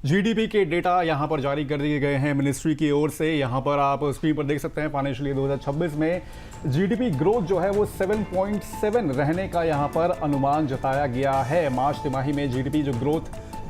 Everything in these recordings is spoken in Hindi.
जीडीपी के डेटा यहाँ पर जारी कर दिए गए हैं मिनिस्ट्री की ओर से। यहाँ पर आप स्क्रीन पर देख सकते हैं फाइनेंशियल ईयर 2026 में जीडीपी ग्रोथ जो है वो 7.7 रहने का यहाँ पर अनुमान जताया गया है। मार्च तिमाही में जीडीपी जो ग्रोथ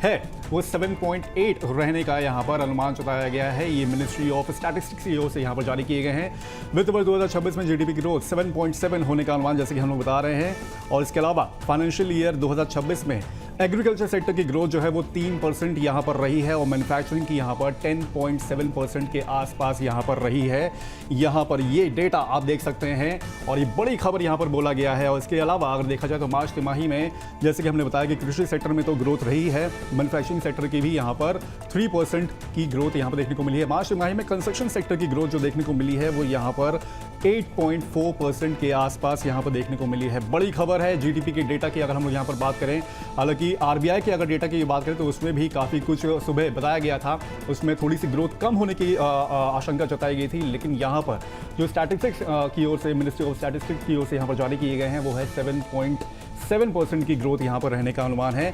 है वो 7.8 रहने का यहाँ पर अनुमान जताया गया है। ये मिनिस्ट्री ऑफ स्टैटिस्टिक्स की ओर से यहाँ पर जारी किए गए हैं। वित्त वर्ष 2026 में जीडीपी ग्रोथ 7.7 होने का अनुमान जैसे कि हम लोग बता रहे हैं। और इसके अलावा फाइनेंशियल ईयर 2026 में एग्रीकल्चर सेक्टर की ग्रोथ जो है वो 3% यहाँ पर रही है और मैन्युफैक्चरिंग की यहाँ पर 10.7% के आसपास यहाँ पर रही है। यहाँ पर ये डेटा आप देख सकते हैं और ये बड़ी खबर यहाँ पर बोला गया है। और इसके अलावा अगर देखा जाए तो मार्च तिमाही में जैसे कि हमने बताया कि कृषि सेक्टर में तो ग्रोथ रही है, मैन्युफैक्चरिंग सेक्टर की भी यहाँ पर 3% की ग्रोथ यहाँ पर देखने को मिली है। मार्च तिमाही में कंस्ट्रक्शन सेक्टर की ग्रोथ जो देखने को मिली है वो यहाँ पर 8.4% के आसपास यहाँ पर देखने को मिली है। बड़ी खबर है जीडीपी के डेटा की अगर हम लोग यहाँ पर बात करें। हालांकि आरबीआई के अगर डेटा की बात करें तो उसमें भी काफ़ी कुछ सुबह बताया गया था, उसमें थोड़ी सी ग्रोथ कम होने की आशंका जताई गई थी। लेकिन यहाँ पर जो स्टैटिस्टिक्स की ओर से मिनिस्ट्री ऑफ स्टैटिस्टिक्स की ओर से यहाँ पर जारी किए गए हैं वो है 7.7% की ग्रोथ यहाँ पर रहने का अनुमान है।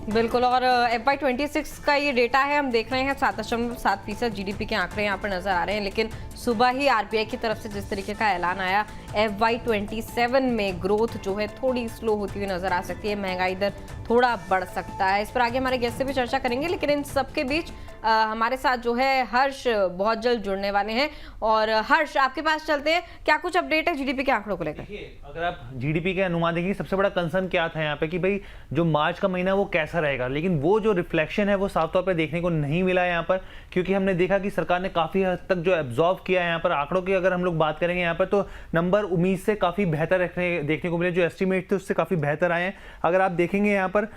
बिल्कुल। और FY26 का ये डेटा है, हम देख रहे हैं 7.7% जीडीपी के आंकड़े यहाँ पर नजर आ रहे हैं। लेकिन सुबह ही आरबीआई की तरफ से जिस तरीके का ऐलान आया, FY27 में ग्रोथ जो है थोड़ी स्लो होती हुई नजर आ सकती है, महंगाई दर थोड़ा बढ़ सकता है। इस पर आगे हमारे गेस्ट से भी चर्चा करेंगे। लेकिन इन सबके बीच हमारे साथ जो है हर्ष बहुत जल्द जुड़ने वाले हैं। और हर्ष, आपके पास चलते हैं, क्या कुछ अपडेट है जीडीपी के आंकड़ों को लेकर? अगर आप जीडीपी के अनुमान देखिए, सबसे बड़ा कंसर्न क्या था यहाँ पे कि भाई जो मार्च का महीना वो कैसा रहेगा, लेकिन वो जो रिफ्लेक्शन है वो साफ तौर पे देखने को नहीं मिला यहाँ पर। क्योंकि हमने देखा कि सरकार ने काफी हद तक जो एब्जॉर्व किया है यहाँ पर। आंकड़ों की अगर हम लोग बात करेंगे यहाँ पर तो नंबर उम्मीद से काफी बेहतर देखने को मिले, जो एस्टिमेट थे उससे काफी बेहतर आए हैं। अगर आप देखेंगे यहाँ पर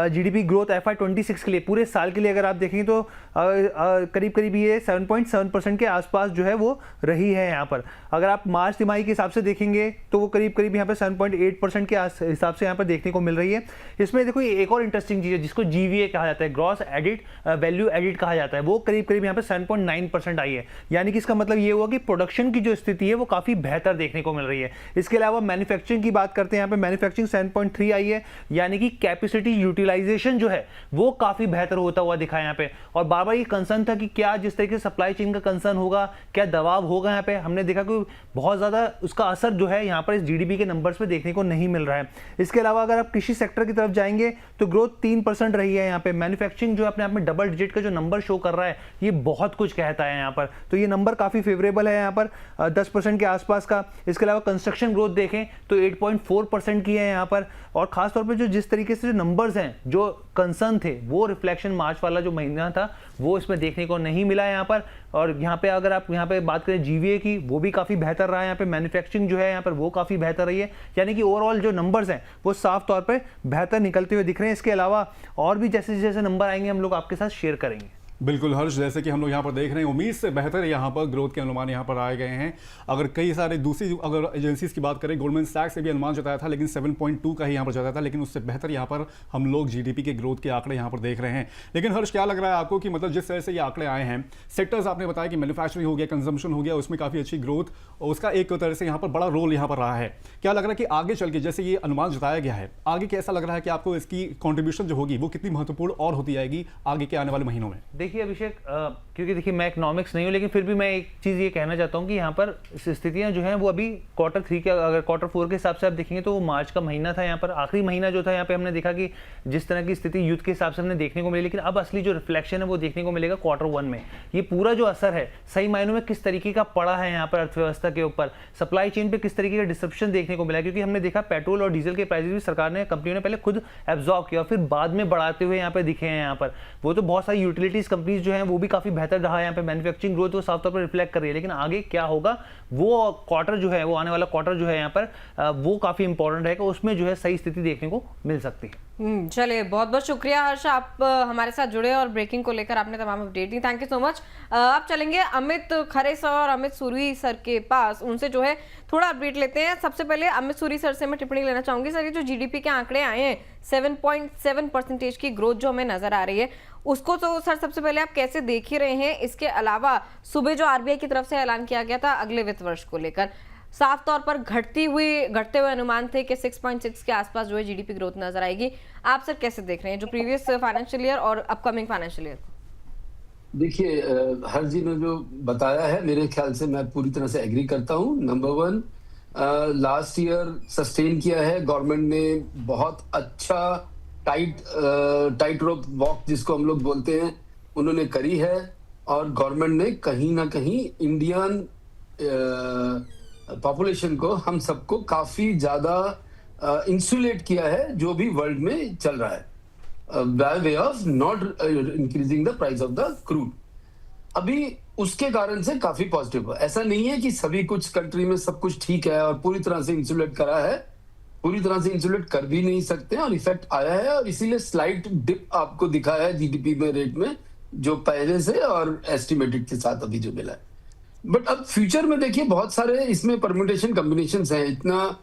जीडीपी ग्रोथ FY26 के लिए पूरे साल के लिए अगर आप देखेंगे तो करीब करीब ये 7.7% के आसपास जो है वो रही है यहाँ पर। अगर आप मार्च तिमाही के हिसाब से देखेंगे तो वो करीब करीब यहाँ पर 7.8% के हिसाब से यहाँ पर देखने को मिल रही है। इसमें देखो एक और इंटरेस्टिंग चीज है जिसको GVA कहा जाता है, ग्रॉस एडिड वैल्यू एडिड कहा जाता है, वो करीब करीब यहाँ पर 7.9% आई है। यानी कि इसका मतलब ये हुआ कि प्रोडक्शन की जो स्थिति है वो काफी बेहतर देखने को मिल रही है। इसके अलावा मैन्युफैक्चरिंग की बात करते हैं, यहाँ पे मैन्युफैक्चरिंग 7.3 आई है, यानी कि कैपेसिटी यूटिलाइजेशन जो है वो काफी बेहतर होता हुआ दिखा यहाँ पे। और बार बार ये कंसर्न था कि क्या जिस तरीके से सप्लाई चेन का कंसर्न होगा, क्या दबाव होगा यहाँ पे, हमने देखा कि बहुत ज्यादा उसका असर जो है यहाँ पर इस जीडीपी के नंबर्स पे देखने को नहीं मिल रहा है। इसके अलावा अगर आप कृषि सेक्टर की तरफ जाएंगे तो ग्रोथ 3% रही है यहाँ पे। मैन्युफैक्चरिंग जो अपने आप में डबल डिजिट का जो नंबर शो कर रहा है ये बहुत कुछ कहता है यहाँ पर, तो ये नंबर काफी फेवरेबल है यहाँ पर 10% के आसपास का। इसके अलावा कंस्ट्रक्शन ग्रोथ देखें तो 8.4% की है यहाँ पर। और खासतौर पर जो जिस तरीके से जो नंबर्स हैं जो कंसर्न थे वो रिफ्लेक्शन मार्च वाला जो महीना था वो इसमें देखने को नहीं मिला यहाँ पर। और यहाँ पे अगर आप यहाँ पे बात करें GVA की, वो भी काफी बेहतर रहा है यहाँ पे। मैन्युफैक्चरिंग जो है यहाँ पर वो काफी बेहतर रही है, यानी कि ओवरऑल जो नंबर्स हैं वो साफ तौर पे बेहतर निकलते हुए दिख रहे हैं। इसके अलावा और भी जैसे जैसे नंबर आएंगे हम लोग आपके साथ शेयर करेंगे। बिल्कुल हर्ष, जैसे कि हम लोग यहाँ पर देख रहे हैं उम्मीद से बेहतर यहाँ पर ग्रोथ के अनुमान यहाँ पर आए गए हैं। अगर कई सारे दूसरी अगर एजेंसीज की बात करें, गोल्डमैन सैक्स से भी अनुमान जताया था लेकिन 7.2 का ही यहाँ पर जताया था, लेकिन उससे बेहतर यहाँ पर हम लोग जीडीपी के ग्रोथ के आंकड़े यहाँ पर देख रहे हैं। लेकिन हर्ष, क्या लग रहा है आपको कि मतलब जिस तरह से ये आंकड़े आए हैं, सेक्टर्स आपने बताया कि मैन्युफैक्चरिंग हो गया, कंजम्पशन हो गया, उसमें काफ़ी अच्छी ग्रोथ और उसका एक तरह से यहाँ पर बड़ा रोल यहाँ पर रहा है। क्या लग रहा है कि आगे चल के जैसे ये अनुमान जताया गया है, आगे कैसा लग रहा है कि आपको इसकी कॉन्ट्रीब्यूशन जो होगी वो कितनी महत्वपूर्ण और होती जाएगी आगे के आने वाले महीनों में? देखिए अभिषेक, क्योंकि देखिए मैं इकोनॉमिक्स नहीं हूँ, लेकिन फिर भी मैं एक चीज़ ये कहना चाहता हूँ कि यहाँ पर स्थितियाँ जो हैं वो अभी Q3 के, अगर Q4 के हिसाब से आप देखेंगे तो वो मार्च का महीना था। यहाँ पर आखिरी महीना जो था यहाँ पे हमने देखा कि जिस तरह की स्थिति युद्ध के हिसाब से हमने देखने को मिली, लेकिन अब असली जो रिफ्लेक्शन है वो देखने को मिलेगा Q1 में। ये पूरा जो असर है सही मायनों में किस तरीके का पड़ा है यहाँ पर अर्थव्यवस्था के ऊपर, सप्लाई चेन पर किस तरीके का डिसरप्शन देखने को मिला। क्योंकि हमने देखा पेट्रोल और डीजल के प्राइसेस भी सरकार ने, कंपनियों ने पहले खुद एब्जॉर्ब किया और फिर बाद में बढ़ाते हुए यहाँ पे दिखे हैं। यहाँ पर वो तो बहुत सारी यूटिलिटीज कंपनीज जो हैं वो भी काफी बेहतर रहा है। यहाँ पे मैन्युफैक्चरिंग ग्रोथ वो साफ तौर पर रिफ्लेक्ट कर रही है, लेकिन आगे क्या होगा वो क्वार्टर जो है, वो आने वाला क्वार्टर जो है यहाँ पर वो काफी इंपॉर्टेंट रहेगा, उसमें जो है सही स्थिति देखने को मिल सकती है। चलिए, बहुत बहुत शुक्रिया हर्ष, आप हमारे साथ जुड़े और ब्रेकिंग को लेकर आपने तमाम update the. Thank you so much. अब चलेंगे अमित खरे सर और अमित सूरी सर के पास, उनसे जो है थोड़ा अपडेट लेते हैं। सबसे पहले अमित सूरी सर से मैं टिप्पणी लेना चाहूंगी। सर, ये जो जीडीपी के आंकड़े आए हैं 7.7% की ग्रोथ जो हमें नजर आ रही है, उसको तो सर सबसे पहले आप कैसे देख ही रहे हैं? इसके अलावा सुबह जो आरबीआई की तरफ से ऐलान किया गया था अगले वित्त वर्ष को लेकर, साफ तौर पर घटते हुए अनुमान थे कि 6.6 के आसपास जो है जीडीपी ग्रोथ नजर आएगी। आप सर कैसे देख रहे हैं जो प्रीवियस फाइनेंशियल ईयर और अपकमिंग फाइनेंशियल ईयर? देखिए, हर जी ने जो बताया है मेरे ख्याल से मैं पूरी तरह से एग्री करता हूँ। Number one, last year sustain किया है गवर्नमेंट ने, बहुत अच्छा टाइट रोप वॉक जिसको हम लोग बोलते हैं उन्होंने करी है, और गवर्नमेंट ने कहीं ना कहीं इंडियन पॉपुलेशन को, हम सबको काफी ज्यादा इंसुलेट किया है जो भी वर्ल्ड में चल रहा है, by way of not increasing the price of the crude. अभी उसके कारण से काफी पॉजिटिव है। ऐसा नहीं है कि सभी कुछ कंट्री में सब कुछ ठीक है और पूरी तरह से इंसुलेट करा है, पूरी तरह से इंसुलेट कर भी नहीं सकते, और इफेक्ट आया है, और इसीलिए स्लाइट डिप आपको दिखा है जीडीपी में रेट में, जो पहले से और एस्टिमेटेड के साथ अभी जो मिला है। बट अब फ्यूचर में देखिए बहुत सारे इसमें परम्यूटेशन कॉम्बिनेशंस हैं, इतना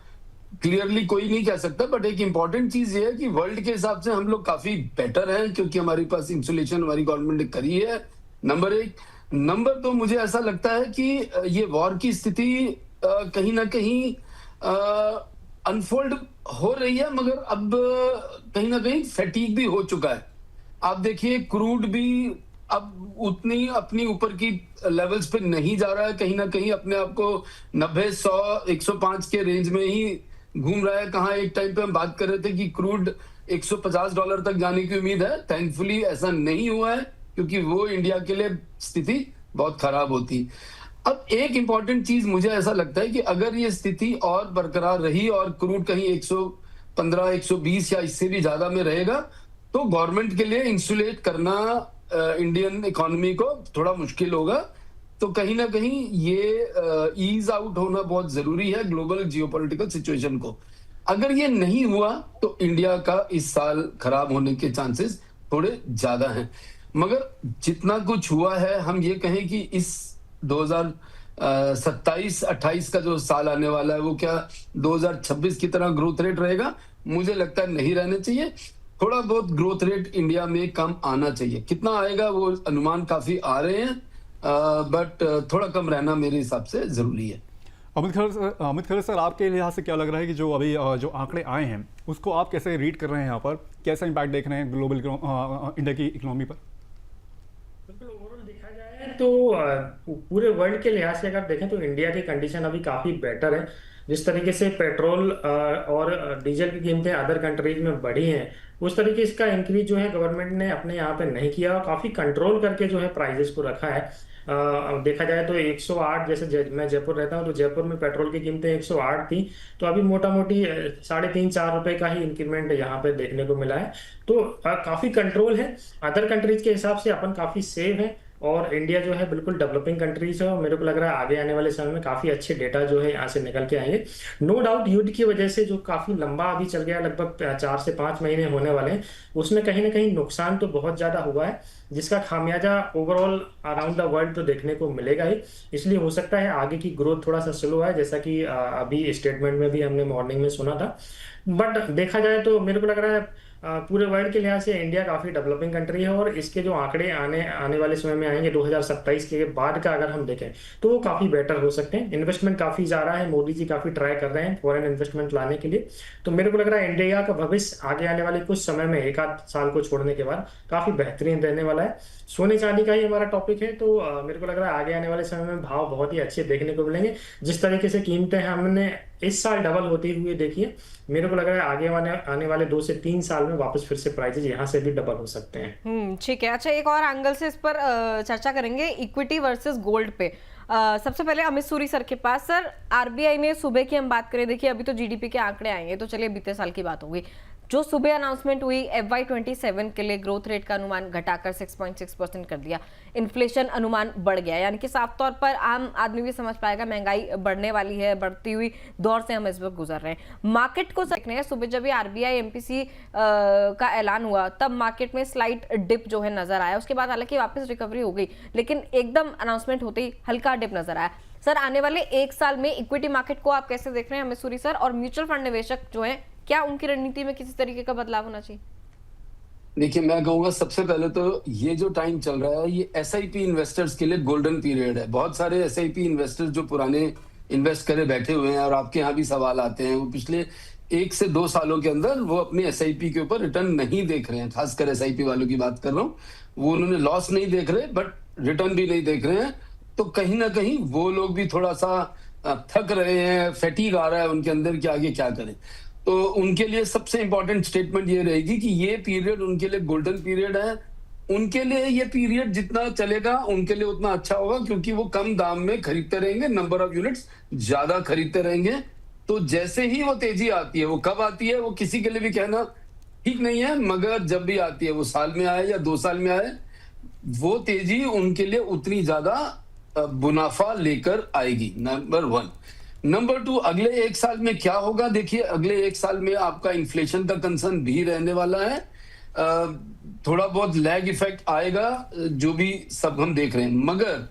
क्लियरली कोई नहीं कह सकता। बट एक इंपॉर्टेंट चीज ये है कि वर्ल्ड के हिसाब से हम लोग काफी बेटर हैं, क्योंकि हमारे पास इंसुलेशन हमारी गवर्नमेंट ने करी है, नंबर एक। नंबर दो, मुझे ऐसा लगता है कि ये वॉर की स्थिति कहीं ना कहीं अनफोल्ड हो रही है, मगर अब कहीं ना कहीं फैटीग भी हो चुका है। आप देखिए क्रूड भी अब उतनी अपनी ऊपर की लेवल्स पे नहीं जा रहा है, कहीं ना कहीं अपने आप को 90, 100, 105 के रेंज में ही घूम रहा है। कहाँ एक टाइम पे हम बात कर रहे थे कि क्रूड $150 तक जाने की उम्मीद है, थैंकफुली ऐसा नहीं हुआ है, क्योंकि वो इंडिया के लिए स्थिति बहुत खराब होती। अब एक इंपॉर्टेंट चीज मुझे ऐसा लगता है कि अगर ये स्थिति और बरकरार रही और क्रूड कहीं 115, 120 या इससे भी ज्यादा में रहेगा, तो गवर्नमेंट के लिए इंसुलेट करना इंडियन इकोनॉमी को थोड़ा मुश्किल होगा। तो कहीं ना कहीं ये ईज आउट होना बहुत जरूरी है ग्लोबल जियोपॉलिटिकल सिचुएशन को। अगर ये नहीं हुआ तो इंडिया का इस साल खराब होने के चांसेस थोड़े ज्यादा हैं। मगर जितना कुछ हुआ है, हम ये कहें कि इस 2027-28 का जो साल आने वाला है वो क्या 2026 की तरह ग्रोथ रेट रहेगा? मुझे लगता है नहीं रहने चाहिए। थोड़ा बहुत ग्रोथ रेट इंडिया में कम आना चाहिए। कितना आएगा वो अनुमान काफी आ रहे हैं, बट थोड़ा कम रहना मेरे हिसाब से जरूरी है। अमित खरे सर, आपके लिहाज से क्या लग रहा है कि जो अभी जो आंकड़े आए हैं उसको आप कैसे रीड कर रहे हैं? यहाँ पर कैसा इंपैक्ट देख रहे हैं ग्लोबल इंडिया की इकोनॉमी पर? बिल्कुल, ओवरऑल देखा जाए तो पूरे वर्ल्ड के लिहाज से अगर देखें तो इंडिया की कंडीशन अभी काफ़ी बेटर है। जिस तरीके से पेट्रोल और डीजल की कीमतें अदर कंट्रीज में बढ़ी हैं, उस तरीके इसका इंक्रीज जो है गवर्नमेंट ने अपने यहाँ पे नहीं किया और काफ़ी कंट्रोल करके जो है प्राइजेस को रखा है। देखा जाए तो 108, जैसे मैं जयपुर रहता हूँ तो जयपुर में पेट्रोल की कीमतें 108 थी, तो अभी मोटा मोटी 3.5-4 रुपए का ही इंक्रीमेंट यहाँ पे देखने को मिला है। तो काफ़ी कंट्रोल है। अदर कंट्रीज के हिसाब से अपन काफ़ी सेफ है, और इंडिया जो है बिल्कुल डेवलपिंग कंट्रीज है, और मेरे को लग रहा है आगे आने वाले समय में काफ़ी अच्छे डेटा जो है यहाँ से निकल के आएंगे। नो डाउट युद्ध की वजह से जो काफ़ी लंबा अभी चल गया, लगभग 4 से 5 महीने होने वाले हैं, उसमें कहीं ना कहीं नुकसान तो बहुत ज़्यादा हुआ है, जिसका खामियाजा ओवरऑल अराउंड द वर्ल्ड तो देखने को मिलेगा ही। इसलिए हो सकता है आगे की ग्रोथ थोड़ा सा स्लो है, जैसा कि अभी स्टेटमेंट में भी हमने मॉर्निंग में सुना था। बट देखा जाए तो मेरे को लग रहा है पूरे वर्ल्ड के लिहाज से इंडिया काफ़ी डेवलपिंग कंट्री है, और इसके जो आंकड़े आने वाले समय में आएंगे 2027 के बाद का अगर हम देखें तो वो काफ़ी बेटर हो सकते हैं। इन्वेस्टमेंट काफ़ी जा रहा है, मोदी जी काफ़ी ट्राई कर रहे हैं फॉरेन इन्वेस्टमेंट लाने के लिए। तो मेरे को लग रहा है इंडिया का भविष्य आगे आने वाले कुछ समय में, 1-8 साल को छोड़ने के बाद, काफ़ी बेहतरीन रहने वाला है। सोने चांदी का ही हमारा टॉपिक है, तो मेरे को लग रहा है आगे आने वाले समय में भाव बहुत ही अच्छे देखने को मिलेंगे। जिस तरीके से कीमतें हमने इस साल डबल होती हुई देखी है, मेरे को लग रहा है आगे आने वाले 2 से 3 साल में वापस फिर से प्राइसेज यहाँ से भी डबल हो सकते हैं। ठीक है। अच्छा, एक और एंगल से इस पर चर्चा करेंगे, इक्विटी वर्सेस गोल्ड पे। सबसे पहले अमित सूरी सर के पास। सर, आरबीआई ने सुबह की हम बात करें, देखिए अभी तो जीडीपी के आंकड़े आएंगे, तो चलिए बीते साल की बात होगी। जो सुबह अनाउंसमेंट हुई, FY27 के लिए ग्रोथ रेट का अनुमान घटाकर 6.6% कर दिया, इन्फ्लेशन अनुमान बढ़ गया, यानी कि साफ तौर पर आम आदमी भी समझ पाएगा महंगाई बढ़ने वाली है, बढ़ती हुई दौर से हम इस वक्त गुजर रहे हैं। मार्केट को देखने हैं, सुबह जब ये आरबीआई एमपीसी का ऐलान हुआ तब मार्केट में स्लाइट डिप जो है नजर आया, उसके बाद हालांकि वापस रिकवरी हो गई, लेकिन एकदम अनाउंसमेंट होते ही हल्का डिप नजर आया। सर, आने वाले 1 साल में इक्विटी मार्केट को आप कैसे देख रहे हैं अमित सूरी सर, और म्यूचुअल फंड निवेशक जो है, क्या उनकी रणनीति में किसी तरीके का बदलाव होना चाहिए? देखिए, मैं कहूंगा सबसे पहले तो ये जो टाइम चल रहा है ये एसआईपी इन्वेस्टर्स के लिए गोल्डन पीरियड है। बहुत सारे एसआईपी इन्वेस्टर्स जो पुराने इन्वेस्ट करे बैठे हुए हैं और आपके यहाँ भी सवाल आते हैं, वो पिछले 1 से 2 सालों के अंदर वो अपनी एसआईपी के ऊपर रिटर्न नहीं देख रहे हैं, खासकर एसआईपी वालों की बात कर रहा हूँ, वो उन्होंने लॉस नहीं देख रहे बट रिटर्न भी नहीं देख रहे हैं, तो कहीं ना कहीं वो लोग भी थोड़ा सा थक रहे हैं, फैटीग आ रहा है उनके अंदर कि आगे क्या करें। तो उनके लिए सबसे इंपॉर्टेंट स्टेटमेंट ये रहेगी कि ये पीरियड उनके लिए गोल्डन पीरियड है, उनके लिए ये पीरियड जितना चलेगा उनके लिए उतना अच्छा होगा, क्योंकि वो कम दाम में खरीदते रहेंगे, नंबर ऑफ यूनिट्स ज्यादा खरीदते रहेंगे। तो जैसे ही वो तेजी आती है, वो कब आती है वो किसी के लिए भी कहना ठीक नहीं है, मगर जब भी आती है, वो साल में आए या 2 साल में आए, वो तेजी उनके लिए उतनी ज्यादा मुनाफा लेकर आएगी, नंबर 1। नंबर 2, अगले 1 साल में क्या होगा? देखिए, अगले 1 साल में आपका इन्फ्लेशन का कंसर्न भी रहने वाला है, थोड़ा बहुत लैग इफेक्ट आएगा, जो भी सब हम देख रहे हैं। मगर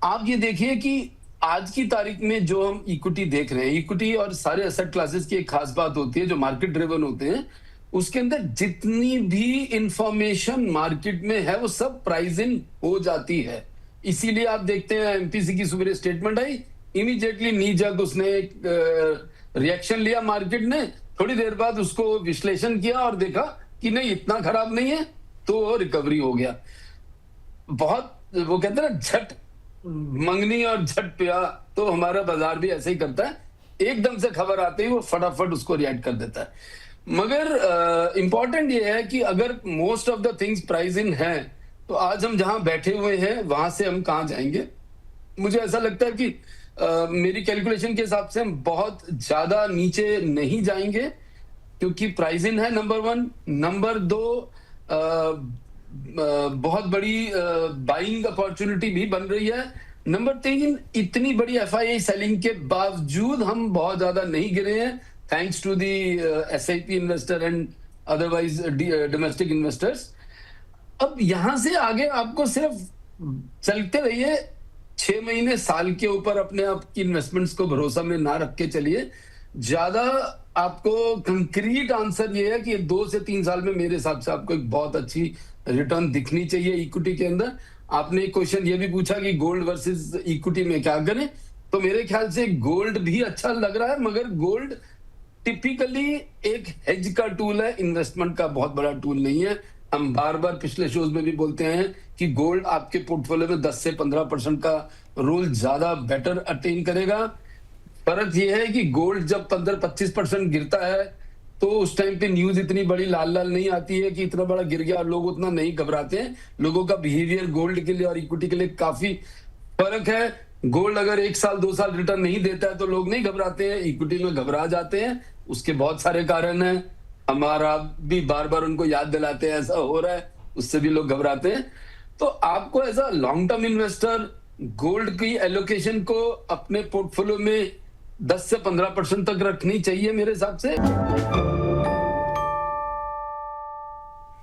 आप ये देखिए कि आज की तारीख में जो हम इक्विटी देख रहे हैं, इक्विटी और सारे एसेट क्लासेस की एक खास बात होती है, जो मार्केट ड्रिवन होते हैं, उसके अंदर जितनी भी इंफॉर्मेशन मार्केट में है वो सब प्राइस इन हो जाती है। इसीलिए आप देखते हैं एमपीसी की सुबह स्टेटमेंट आई, इमीडिएटली नीजक उसने रिएक्शन लिया मार्केट ने, थोड़ी देर बाद उसको विश्लेषण किया और देखा कि नहीं इतना खराब नहीं है, तो रिकवरी हो गया। बहुत वो कहते हैं ना, झट मंगनी और झट पिया, तो हमारा बाजार भी ऐसे ही करता है, एकदम से खबर आते ही वो फटाफट उसको रिएक्ट कर देता है। मगर इंपॉर्टेंट ये है कि अगर most of the things price in है, तो आज हम जहां बैठे हुए हैं वहां से हम कहां जाएंगे? मुझे ऐसा लगता है कि मेरी कैलकुलेशन के हिसाब से हम बहुत ज्यादा नीचे नहीं जाएंगे, क्योंकि प्राइस इन है, नंबर 1। नंबर 2, बहुत बड़ी बाइंग अपॉर्चुनिटी भी बन रही है। नंबर 3, इतनी बड़ी एफआईआई सेलिंग के बावजूद हम बहुत ज्यादा नहीं गिरे हैं, thanks to the SIP investor and otherwise domestic investors. अब यहां से आगे आपको सिर्फ चलते रहिए, 6 महीने साल के ऊपर अपने आप की इन्वेस्टमेंट्स को भरोसा में ना रख के चलिए। ज्यादा आपको कंक्रीट आंसर ये है कि 2 से 3 साल में मेरे हिसाब से आपको एक बहुत अच्छी रिटर्न दिखनी चाहिए इक्विटी के अंदर। आपने एक क्वेश्चन ये भी पूछा कि गोल्ड वर्सेस इक्विटी में क्या करें, तो मेरे ख्याल से गोल्ड भी अच्छा लग रहा है, मगर गोल्ड टिपिकली एक हेज का टूल है, इन्वेस्टमेंट का बहुत बड़ा टूल नहीं है। हम बार बार पिछले शोज में भी बोलते हैं कि गोल्ड आपके पोर्टफोलियो में 10 से 15% का रोल ज्यादा बेटर अटेन करेगा। फर्क यह है कि गोल्ड जब 15-25% गिरता है तो उस टाइम पे न्यूज इतनी बड़ी लाल लाल नहीं आती है कि इतना बड़ा गिर गया, लोग उतना नहीं घबराते हैं। लोगों का बिहेवियर गोल्ड के लिए और इक्विटी के लिए काफी फर्क है। गोल्ड अगर 1 साल 2 साल रिटर्न नहीं देता है तो लोग नहीं घबराते हैं, इक्विटी में घबरा जाते हैं। उसके बहुत सारे कारण हैं, हमारा भी बार बार उनको याद दिलाते हैं ऐसा हो रहा है, उससे भी लोग घबराते हैं। तो आपको as a long term investor gold की एलोकेशन को अपने पोर्टफोलियो में 10 से 15% तक रखनी चाहिए मेरे हिसाब से।